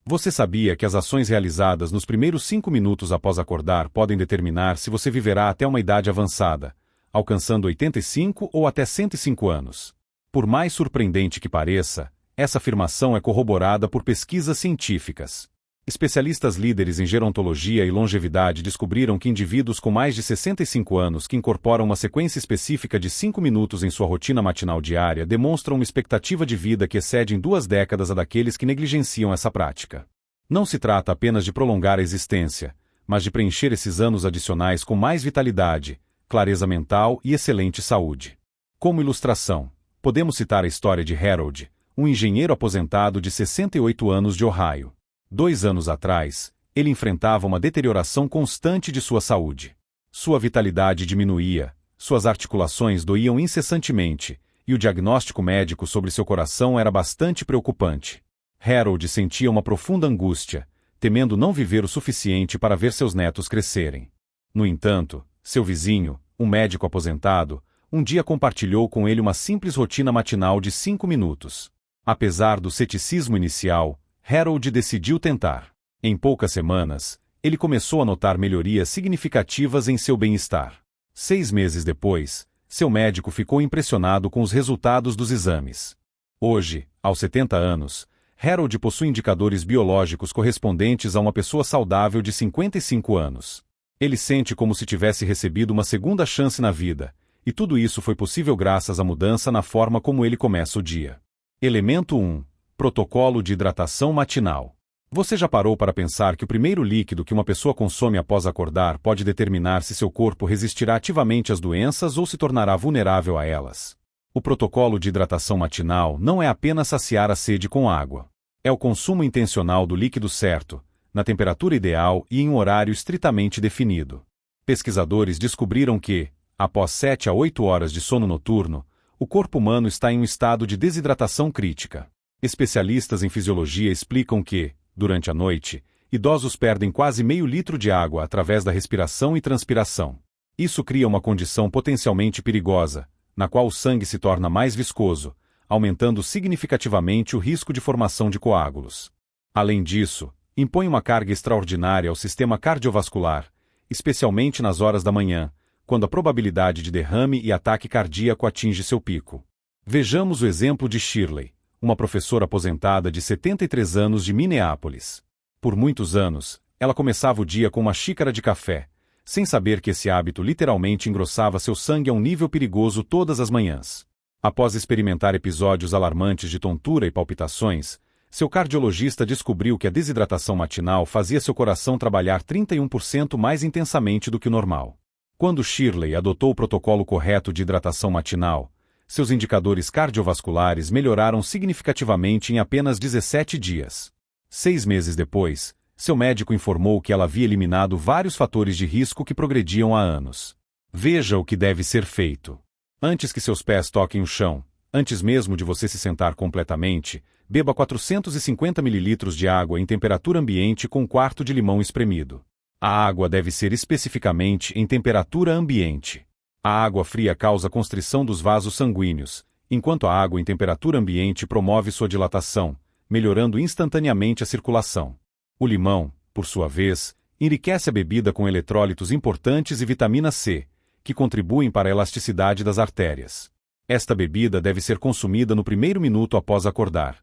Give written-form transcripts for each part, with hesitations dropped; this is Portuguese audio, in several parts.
Você sabia que as ações realizadas nos primeiros 5 minutos após acordar podem determinar se você viverá até uma idade avançada, alcançando 85 ou até 105 anos? Por mais surpreendente que pareça, essa afirmação é corroborada por pesquisas científicas. Especialistas líderes em gerontologia e longevidade descobriram que indivíduos com mais de 65 anos que incorporam uma sequência específica de 5 minutos em sua rotina matinal diária demonstram uma expectativa de vida que excede em 2 décadas a daqueles que negligenciam essa prática. Não se trata apenas de prolongar a existência, mas de preencher esses anos adicionais com mais vitalidade, clareza mental e excelente saúde. Como ilustração, podemos citar a história de Harold, um engenheiro aposentado de 68 anos de Ohio. 2 anos atrás, ele enfrentava uma deterioração constante de sua saúde. Sua vitalidade diminuía, suas articulações doíam incessantemente, e o diagnóstico médico sobre seu coração era bastante preocupante. Harold sentia uma profunda angústia, temendo não viver o suficiente para ver seus netos crescerem. No entanto, seu vizinho, um médico aposentado, um dia compartilhou com ele uma simples rotina matinal de 5 minutos. Apesar do ceticismo inicial, Harold decidiu tentar. Em poucas semanas, ele começou a notar melhorias significativas em seu bem-estar. 6 meses depois, seu médico ficou impressionado com os resultados dos exames. Hoje, aos 70 anos, Harold possui indicadores biológicos correspondentes a uma pessoa saudável de 55 anos. Ele sente como se tivesse recebido uma segunda chance na vida, e tudo isso foi possível graças à mudança na forma como ele começa o dia. Elemento 1. Protocolo de hidratação matinal. Você já parou para pensar que o primeiro líquido que uma pessoa consome após acordar pode determinar se seu corpo resistirá ativamente às doenças ou se tornará vulnerável a elas? O protocolo de hidratação matinal não é apenas saciar a sede com água. É o consumo intencional do líquido certo, na temperatura ideal e em um horário estritamente definido. Pesquisadores descobriram que, após 7 a 8 horas de sono noturno, o corpo humano está em um estado de desidratação crítica. Especialistas em fisiologia explicam que, durante a noite, idosos perdem quase meio litro de água através da respiração e transpiração. Isso cria uma condição potencialmente perigosa, na qual o sangue se torna mais viscoso, aumentando significativamente o risco de formação de coágulos. Além disso, impõe uma carga extraordinária ao sistema cardiovascular, especialmente nas horas da manhã, quando a probabilidade de derrame e ataque cardíaco atinge seu pico. Vejamos o exemplo de Shirley, uma professora aposentada de 73 anos de Minneapolis. Por muitos anos, ela começava o dia com uma xícara de café, sem saber que esse hábito literalmente engrossava seu sangue a um nível perigoso todas as manhãs. Após experimentar episódios alarmantes de tontura e palpitações, seu cardiologista descobriu que a desidratação matinal fazia seu coração trabalhar 31% mais intensamente do que o normal. Quando Shirley adotou o protocolo correto de hidratação matinal, seus indicadores cardiovasculares melhoraram significativamente em apenas 17 dias. 6 meses depois, seu médico informou que ela havia eliminado vários fatores de risco que progrediam há anos. Veja o que deve ser feito. Antes que seus pés toquem o chão, antes mesmo de você se sentar completamente, beba 450 ml de água em temperatura ambiente com 1/4 de limão espremido. A água deve ser especificamente em temperatura ambiente. A água fria causa constrição dos vasos sanguíneos, enquanto a água em temperatura ambiente promove sua dilatação, melhorando instantaneamente a circulação. O limão, por sua vez, enriquece a bebida com eletrólitos importantes e vitamina C, que contribuem para a elasticidade das artérias. Esta bebida deve ser consumida no primeiro minuto após acordar,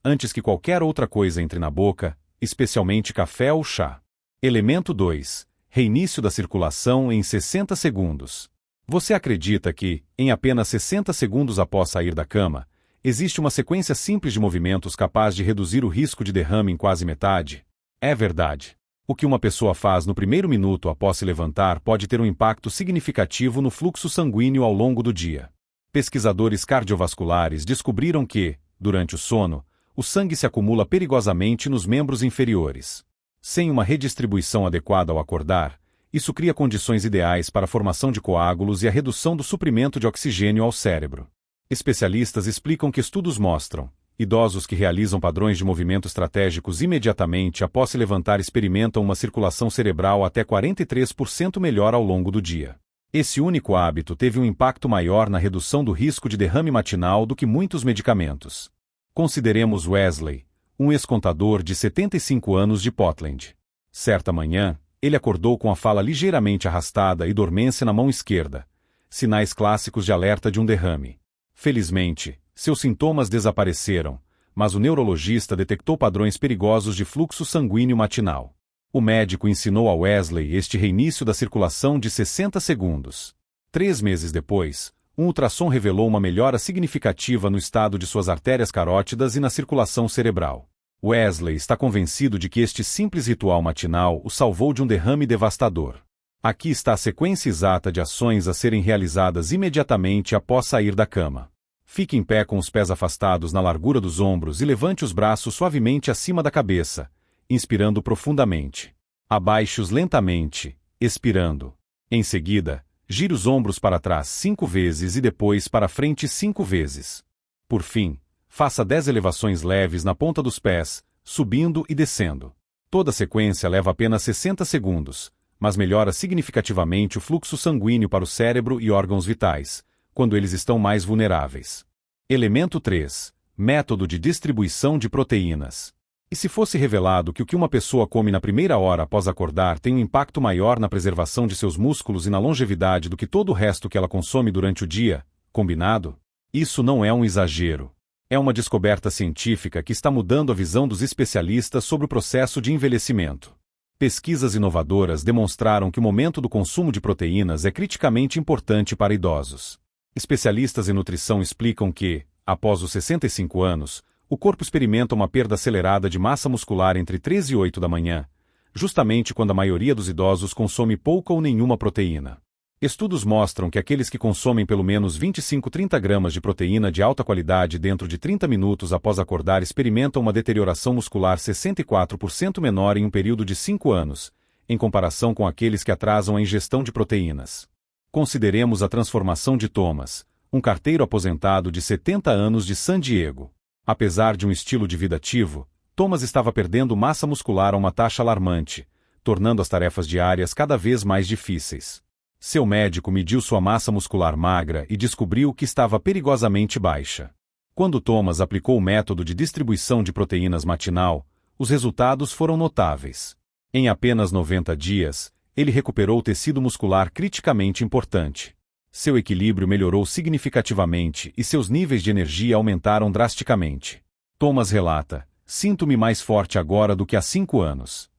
antes que qualquer outra coisa entre na boca, especialmente café ou chá. Elemento 2. Reinício da circulação em 60 segundos. Você acredita que, em apenas 60 segundos após sair da cama, existe uma sequência simples de movimentos capaz de reduzir o risco de derrame em quase metade? É verdade. O que uma pessoa faz no primeiro minuto após se levantar pode ter um impacto significativo no fluxo sanguíneo ao longo do dia. Pesquisadores cardiovasculares descobriram que, durante o sono, o sangue se acumula perigosamente nos membros inferiores. Sem uma redistribuição adequada ao acordar, isso cria condições ideais para a formação de coágulos e a redução do suprimento de oxigênio ao cérebro. Especialistas explicam que estudos mostram: idosos que realizam padrões de movimento estratégicos imediatamente após se levantar experimentam uma circulação cerebral até 43% melhor ao longo do dia. Esse único hábito teve um impacto maior na redução do risco de derrame matinal do que muitos medicamentos. Consideremos Wesley, um ex-contador de 75 anos de Portland. Certa manhã, ele acordou com a fala ligeiramente arrastada e dormência na mão esquerda, sinais clássicos de alerta de um derrame. Felizmente, seus sintomas desapareceram, mas o neurologista detectou padrões perigosos de fluxo sanguíneo matinal. O médico ensinou a Wesley este reinício da circulação de 60 segundos. 3 meses depois, um ultrassom revelou uma melhora significativa no estado de suas artérias carótidas e na circulação cerebral. Wesley está convencido de que este simples ritual matinal o salvou de um derrame devastador. Aqui está a sequência exata de ações a serem realizadas imediatamente após sair da cama. Fique em pé com os pés afastados na largura dos ombros e levante os braços suavemente acima da cabeça, inspirando profundamente. Abaixe-os lentamente, expirando. Em seguida, gire os ombros para trás 5 vezes e depois para frente 5 vezes. Por fim, faça 10 elevações leves na ponta dos pés, subindo e descendo. Toda a sequência leva apenas 60 segundos, mas melhora significativamente o fluxo sanguíneo para o cérebro e órgãos vitais, quando eles estão mais vulneráveis. Elemento 3. Método de distribuição de proteínas. E se fosse revelado que o que uma pessoa come na primeira hora após acordar tem um impacto maior na preservação de seus músculos e na longevidade do que todo o resto que ela consome durante o dia, combinado? Isso não é um exagero. É uma descoberta científica que está mudando a visão dos especialistas sobre o processo de envelhecimento. Pesquisas inovadoras demonstraram que o momento do consumo de proteínas é criticamente importante para idosos. Especialistas em nutrição explicam que, após os 65 anos, o corpo experimenta uma perda acelerada de massa muscular entre 3 e 8 da manhã, justamente quando a maioria dos idosos consome pouca ou nenhuma proteína. Estudos mostram que aqueles que consomem pelo menos 25-30 gramas de proteína de alta qualidade dentro de 30 minutos após acordar experimentam uma deterioração muscular 64% menor em um período de 5 anos, em comparação com aqueles que atrasam a ingestão de proteínas. Consideremos a transformação de Thomas, um carteiro aposentado de 70 anos de San Diego. Apesar de um estilo de vida ativo, Thomas estava perdendo massa muscular a uma taxa alarmante, tornando as tarefas diárias cada vez mais difíceis. Seu médico mediu sua massa muscular magra e descobriu que estava perigosamente baixa. Quando Thomas aplicou o método de distribuição de proteínas matinal, os resultados foram notáveis. Em apenas 90 dias, ele recuperou tecido muscular criticamente importante. Seu equilíbrio melhorou significativamente e seus níveis de energia aumentaram drasticamente. Thomas relata: "Sinto-me mais forte agora do que há 5 anos."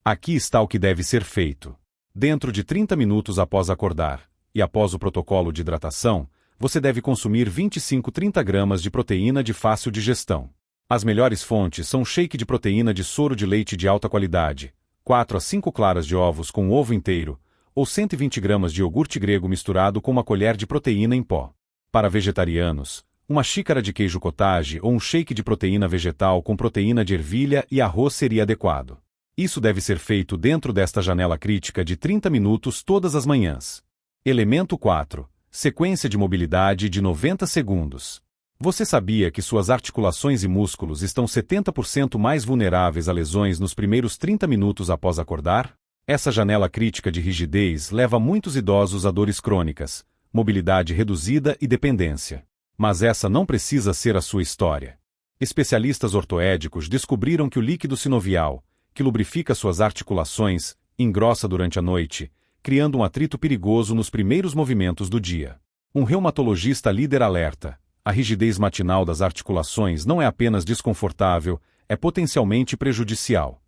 Aqui está o que deve ser feito. Dentro de 30 minutos após acordar, e após o protocolo de hidratação, você deve consumir 25-30 gramas de proteína de fácil digestão. As melhores fontes são shake de proteína de soro de leite de alta qualidade, 4 a 5 claras de ovos com ovo inteiro, ou 120 gramas de iogurte grego misturado com uma colher de proteína em pó. Para vegetarianos, uma xícara de queijo cottage ou um shake de proteína vegetal com proteína de ervilha e arroz seria adequado. Isso deve ser feito dentro desta janela crítica de 30 minutos todas as manhãs. Elemento 4. Sequência de mobilidade de 90 segundos. Você sabia que suas articulações e músculos estão 70% mais vulneráveis a lesões nos primeiros 30 minutos após acordar? Essa janela crítica de rigidez leva muitos idosos a dores crônicas, mobilidade reduzida e dependência. Mas essa não precisa ser a sua história. Especialistas ortoédicos descobriram que o líquido sinovial, que lubrifica suas articulações, engrossa durante a noite, criando um atrito perigoso nos primeiros movimentos do dia. Um reumatologista líder alerta: a rigidez matinal das articulações não é apenas desconfortável, é potencialmente prejudicial.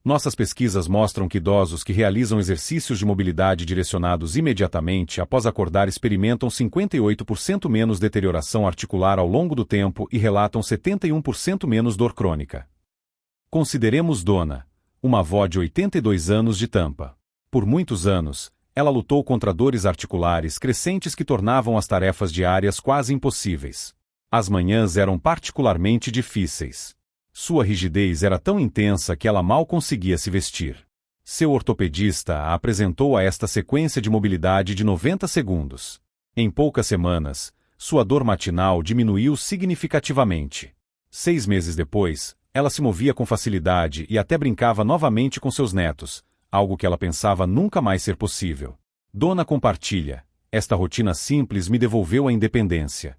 Nossas pesquisas mostram que idosos que realizam exercícios de mobilidade direcionados imediatamente após acordar experimentam 58% menos deterioração articular ao longo do tempo e relatam 71% menos dor crônica. Consideremos Donna, uma avó de 82 anos de Tampa. Por muitos anos, ela lutou contra dores articulares crescentes que tornavam as tarefas diárias quase impossíveis. As manhãs eram particularmente difíceis. Sua rigidez era tão intensa que ela mal conseguia se vestir. Seu ortopedista a apresentou a esta sequência de mobilidade de 90 segundos. Em poucas semanas, sua dor matinal diminuiu significativamente. 6 meses depois, ela se movia com facilidade e até brincava novamente com seus netos, algo que ela pensava nunca mais ser possível. Donna compartilha: esta rotina simples me devolveu a independência.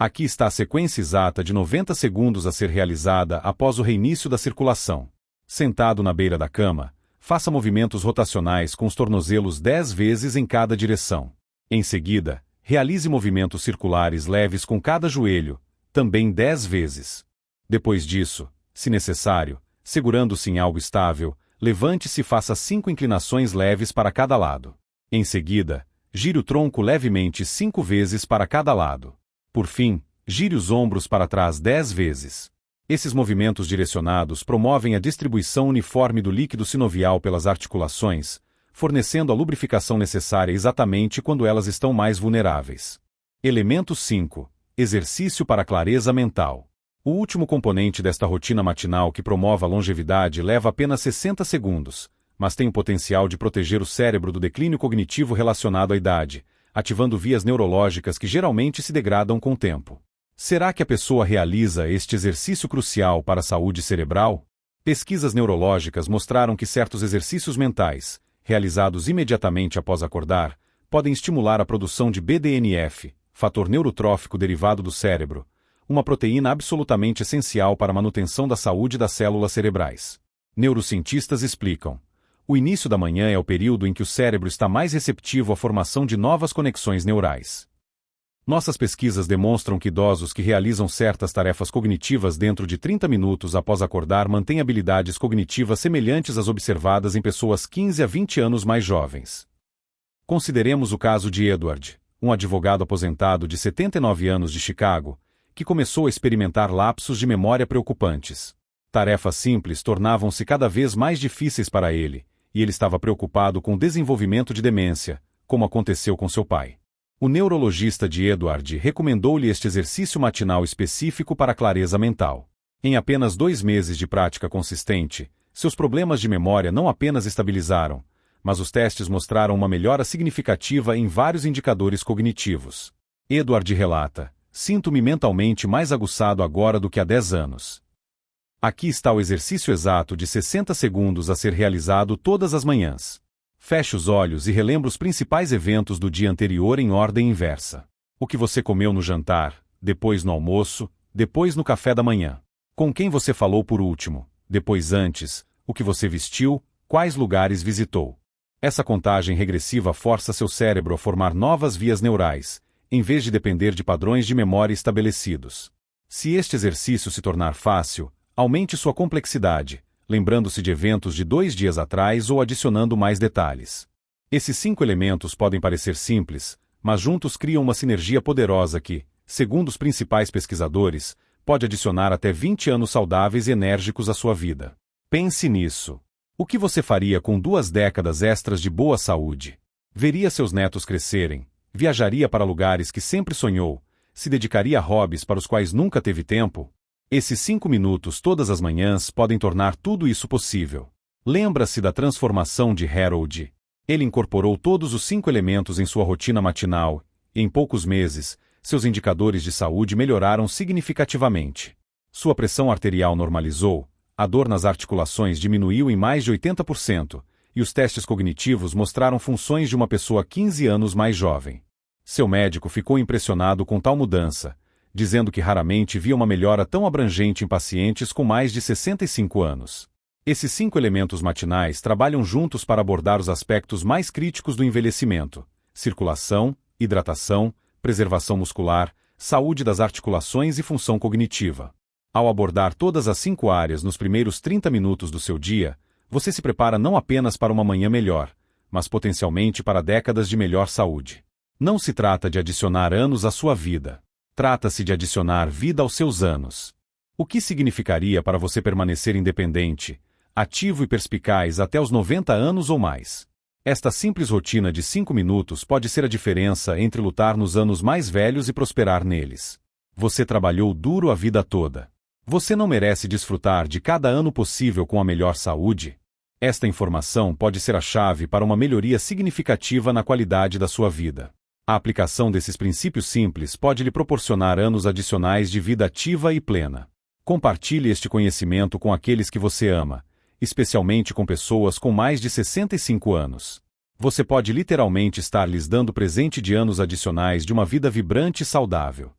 Aqui está a sequência exata de 90 segundos a ser realizada após o reinício da circulação. Sentado na beira da cama, faça movimentos rotacionais com os tornozelos 10 vezes em cada direção. Em seguida, realize movimentos circulares leves com cada joelho, também 10 vezes. Depois disso, se necessário, segurando-se em algo estável, levante-se e faça 5 inclinações leves para cada lado. Em seguida, gire o tronco levemente 5 vezes para cada lado. Por fim, gire os ombros para trás 10 vezes. Esses movimentos direcionados promovem a distribuição uniforme do líquido sinovial pelas articulações, fornecendo a lubrificação necessária exatamente quando elas estão mais vulneráveis. Elemento 5. Exercício para clareza mental. O último componente desta rotina matinal que promove a longevidade leva apenas 60 segundos, mas tem o potencial de proteger o cérebro do declínio cognitivo relacionado à idade, ativando vias neurológicas que geralmente se degradam com o tempo. Será que a pessoa realiza este exercício crucial para a saúde cerebral? Pesquisas neurológicas mostraram que certos exercícios mentais, realizados imediatamente após acordar, podem estimular a produção de BDNF, fator neurotrófico derivado do cérebro, uma proteína absolutamente essencial para a manutenção da saúde das células cerebrais. Neurocientistas explicam: o início da manhã é o período em que o cérebro está mais receptivo à formação de novas conexões neurais. Nossas pesquisas demonstram que idosos que realizam certas tarefas cognitivas dentro de 30 minutos após acordar mantêm habilidades cognitivas semelhantes às observadas em pessoas 15 a 20 anos mais jovens. Consideremos o caso de Edward, um advogado aposentado de 79 anos de Chicago, que começou a experimentar lapsos de memória preocupantes. Tarefas simples tornavam-se cada vez mais difíceis para ele, e ele estava preocupado com o desenvolvimento de demência, como aconteceu com seu pai. O neurologista de Edward recomendou-lhe este exercício matinal específico para a clareza mental. Em apenas 2 meses de prática consistente, seus problemas de memória não apenas estabilizaram, mas os testes mostraram uma melhora significativa em vários indicadores cognitivos. Edward relata: sinto-me mentalmente mais aguçado agora do que há 10 anos. Aqui está o exercício exato de 60 segundos a ser realizado todas as manhãs. Feche os olhos e relembre os principais eventos do dia anterior em ordem inversa. O que você comeu no jantar, depois no almoço, depois no café da manhã. Com quem você falou por último, depois antes, o que você vestiu, quais lugares visitou. Essa contagem regressiva força seu cérebro a formar novas vias neurais, em vez de depender de padrões de memória estabelecidos. Se este exercício se tornar fácil, aumente sua complexidade, lembrando-se de eventos de 2 dias atrás ou adicionando mais detalhes. Esses 5 elementos podem parecer simples, mas juntos criam uma sinergia poderosa que, segundo os principais pesquisadores, pode adicionar até 20 anos saudáveis e enérgicos à sua vida. Pense nisso. O que você faria com 2 décadas extras de boa saúde? Veria seus netos crescerem, viajaria para lugares que sempre sonhou, se dedicaria a hobbies para os quais nunca teve tempo? Esses 5 minutos todas as manhãs podem tornar tudo isso possível. Lembra-se da transformação de Harold. Ele incorporou todos os 5 elementos em sua rotina matinal, e em poucos meses, seus indicadores de saúde melhoraram significativamente. Sua pressão arterial normalizou, a dor nas articulações diminuiu em mais de 80%, e os testes cognitivos mostraram funções de uma pessoa 15 anos mais jovem. Seu médico ficou impressionado com tal mudança, dizendo que raramente via uma melhora tão abrangente em pacientes com mais de 65 anos. Esses 5 elementos matinais trabalham juntos para abordar os aspectos mais críticos do envelhecimento: circulação, hidratação, preservação muscular, saúde das articulações e função cognitiva. Ao abordar todas as 5 áreas nos primeiros 30 minutos do seu dia, você se prepara não apenas para uma manhã melhor, mas potencialmente para décadas de melhor saúde. Não se trata de adicionar anos à sua vida. Trata-se de adicionar vida aos seus anos. O que significaria para você permanecer independente, ativo e perspicaz até os 90 anos ou mais? Esta simples rotina de 5 minutos pode ser a diferença entre lutar nos anos mais velhos e prosperar neles. Você trabalhou duro a vida toda. Você não merece desfrutar de cada ano possível com a melhor saúde? Esta informação pode ser a chave para uma melhoria significativa na qualidade da sua vida. A aplicação desses princípios simples pode lhe proporcionar anos adicionais de vida ativa e plena. Compartilhe este conhecimento com aqueles que você ama, especialmente com pessoas com mais de 65 anos. Você pode literalmente estar lhes dando presente de anos adicionais de uma vida vibrante e saudável.